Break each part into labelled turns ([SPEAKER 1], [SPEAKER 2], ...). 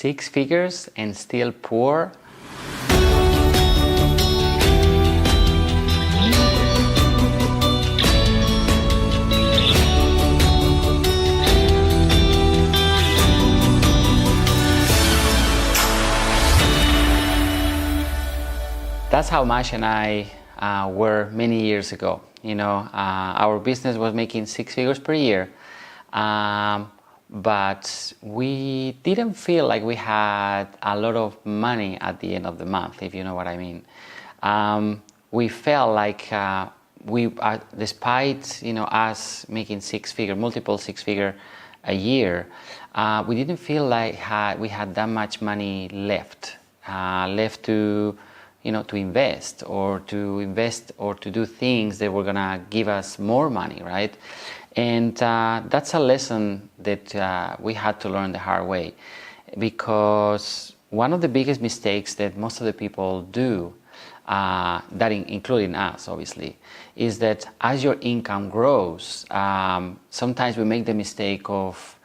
[SPEAKER 1] 6 figures and still poor? That's how Masa and I were many years ago. Our business was making 6 figures per year, but we didn't feel like we had a lot of money at the end of the month, if you know what I mean. We felt like despite us making multiple six figure a year, we didn't feel like we had that much money left to invest or to do things that were gonna give us more money, right? And that's a lesson that we had to learn the hard way, because one of the biggest mistakes that most of the people do, including us obviously, is that as your income grows, sometimes we make the mistake of,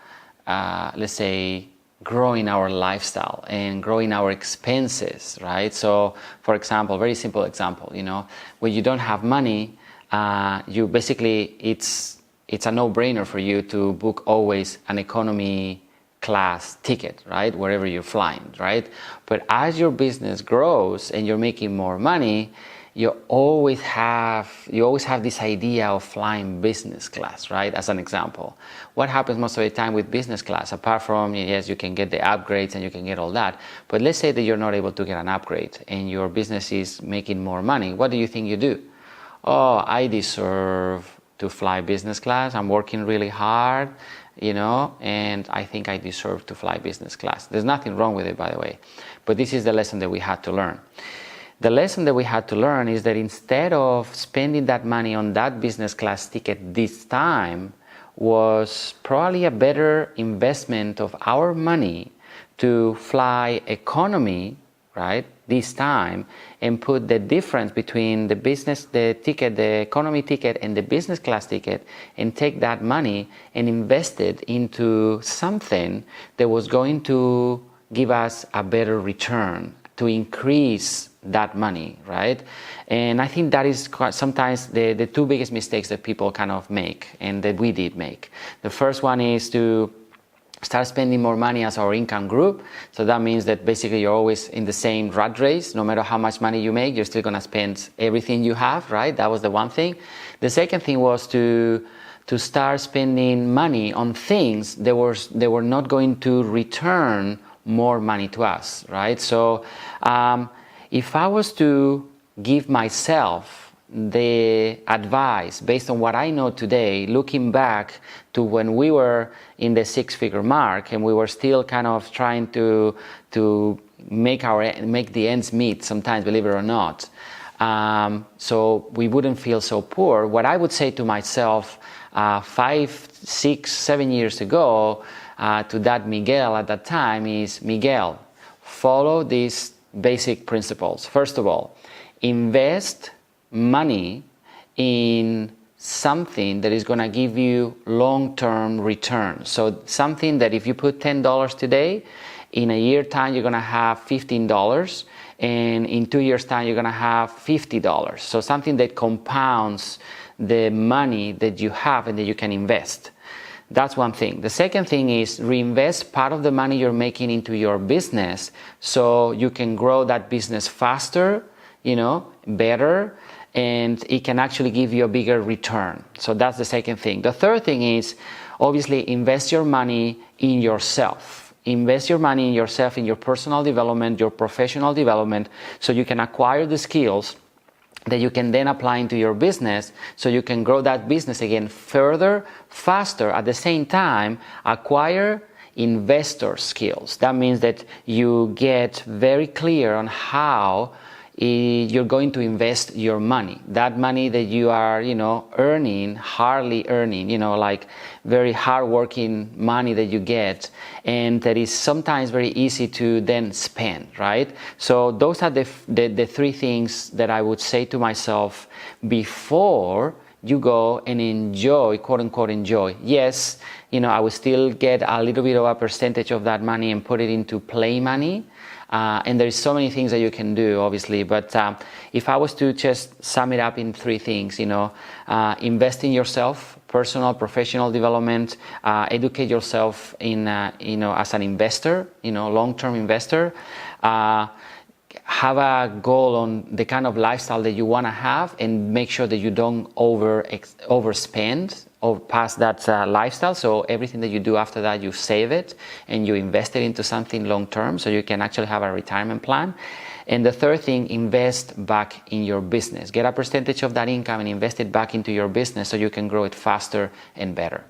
[SPEAKER 1] let's say, growing our lifestyle and growing our expenses, right? So, for example, very simple example, when you don't have money, you basically, it's a no-brainer for you to book always an economy class ticket, right? Wherever you're flying, right? But as your business grows and you're making more money, you always have this idea of flying business class, right? As an example. What happens most of the time with business class, apart from, yes, you can get the upgrades and you can get all that, but let's say that you're not able to get an upgrade and your business is making more money, what do you think you do? Oh, I deserve to fly business class, I'm working really hard, and I think I deserve to fly business class. There's nothing wrong with it, by the way, but this is the lesson that we had to learn. The lesson that we had to learn is that instead of spending that money on that business class ticket this time, was probably a better investment of our money to fly economy, right, this time, and put the difference between the economy ticket and the business class ticket, and take that money and invest it into something that was going to give us a better return, to increase that money, right? And I think that is sometimes the two biggest mistakes that people kind of make, and that we did make. The first one is to start spending more money as our income grew. So that means that basically you're always in the same rat race. No matter how much money you make, you're still gonna spend everything you have, right? That was the one thing. The second thing was to start spending money on things that were not going to return more money to us, right? So if I was to give myself the advice based on what I know today, looking back to when we were in the 6-figure mark and we were still kind of trying to make the ends meet sometimes, believe it or not, so we wouldn't feel so poor, what I would say to myself 5, 6, 7 years ago, to that Miguel at that time, is, Miguel, follow these basic principles. First of all, invest money in something that is going to give you long-term return. So something that if you put $10 today, in a year time you're going to have $15, and in 2 years time you're going to have $50. So something that compounds the money that you have and that you can invest. That's one thing. The second thing is reinvest part of the money you're making into your business so you can grow that business faster, better, and it can actually give you a bigger return. So that's the second thing. The third thing is obviously invest your money in yourself. Invest your money in yourself, in your personal development, your professional development, so you can acquire the skills that you can then apply into your business, so you can grow that business again further, faster, at the same time acquire investor skills. That means that you get very clear on how you're going to invest your money. That money that you are, earning, hardly earning, like very hard-working money that you get, and that is sometimes very easy to then spend, right? So those are the three things that I would say to myself before you go and enjoy, quote unquote, enjoy. Yes, I will still get a little bit of a percentage of that money and put it into play money. And there's so many things that you can do, obviously. But if I was to just sum it up in 3 things, invest in yourself, personal, professional development, educate yourself in, as an investor, long-term investor. Have a goal on the kind of lifestyle that you want to have, and make sure that you don't overspend or past that lifestyle. So everything that you do after that, you save it and you invest it into something long term, so you can actually have a retirement plan. And the third thing, invest back in your business. Get a percentage of that income and invest it back into your business so you can grow it faster and better.